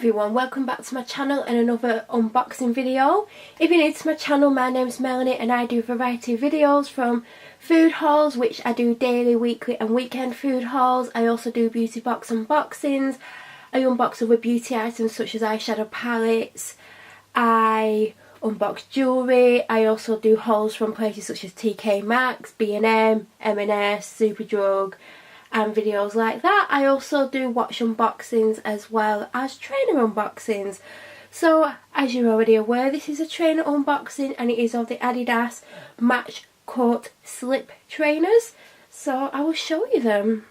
everyone, welcome back to my channel and another unboxing video. If you're new to my channel, my name is Melanie and I do a variety of videos from food hauls, which I do daily, weekly and weekend food hauls. I also do beauty box unboxings. I unbox other beauty items such as eyeshadow palettes. I unbox jewellery. I also do hauls from places such as TK Maxx, B&M, M&S, Superdrug and videos like that. I also do watch unboxings as well as trainer unboxings. So as you're already aware, this is a trainer unboxing and it is of the adidas Match Court Slip Trainers. So I will show you them.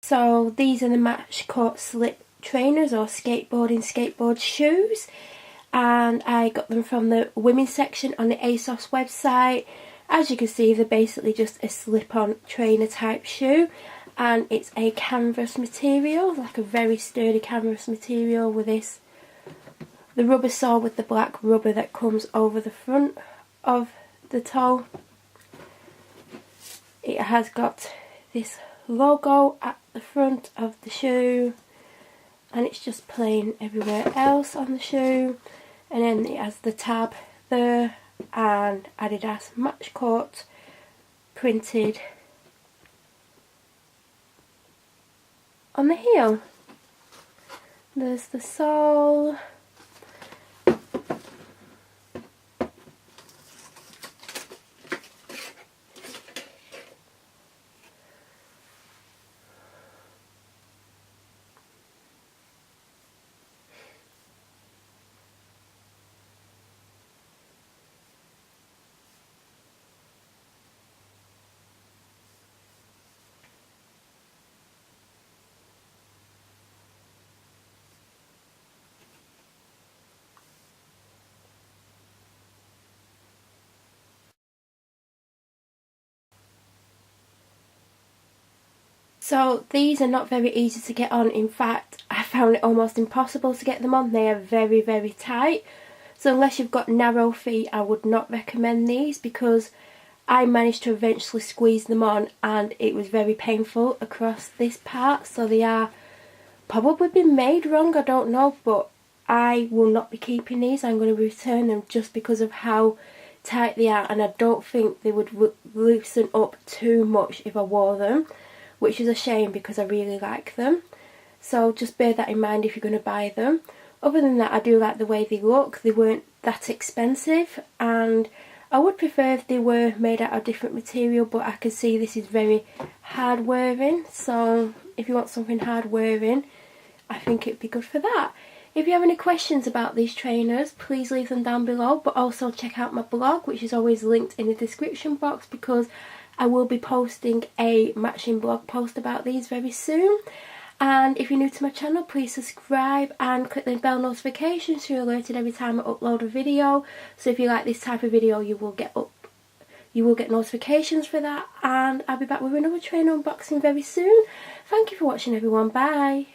So these are the Match Court Slip Trainers, or skateboard shoes, and I got them from the women's section on the ASOS website. As you can see, they're basically just a slip-on trainer type shoe, and it's a canvas material, like a very sturdy canvas material with the rubber sole with the black rubber that comes over the front of the toe. It has got this logo at the front of the shoe, and it's just plain everywhere else on the shoe, and then it has the tab there and adidas Match Court printed on the heel. There's the sole. So these are not very easy to get on. In fact, I found it almost impossible to get them on. They are very, very tight. So unless you've got narrow feet, I would not recommend these, because I managed to eventually squeeze them on and it was very painful across this part. So they are probably been made wrong, I don't know, but I will not be keeping these. I'm going to return them just because of how tight they are, and I don't think they would loosen up too much if I wore them, which is a shame because I really like them. So just bear that in mind if you're going to buy them. Other than that, I do like the way they look. They weren't that expensive, and I would prefer if they were made out of different material, but I can see this is very hard wearing, so if you want something hard wearing, I think it'd be good for that. If you have any questions about these trainers, please leave them down below, but also check out my blog, which is always linked in the description box, because I will be posting a matching blog post about these very soon. And if you're new to my channel, please subscribe and click the bell notification so you're alerted every time I upload a video. So if you like this type of video, you will get notifications for that. And I'll be back with another trainer unboxing very soon. Thank you for watching, everyone. Bye.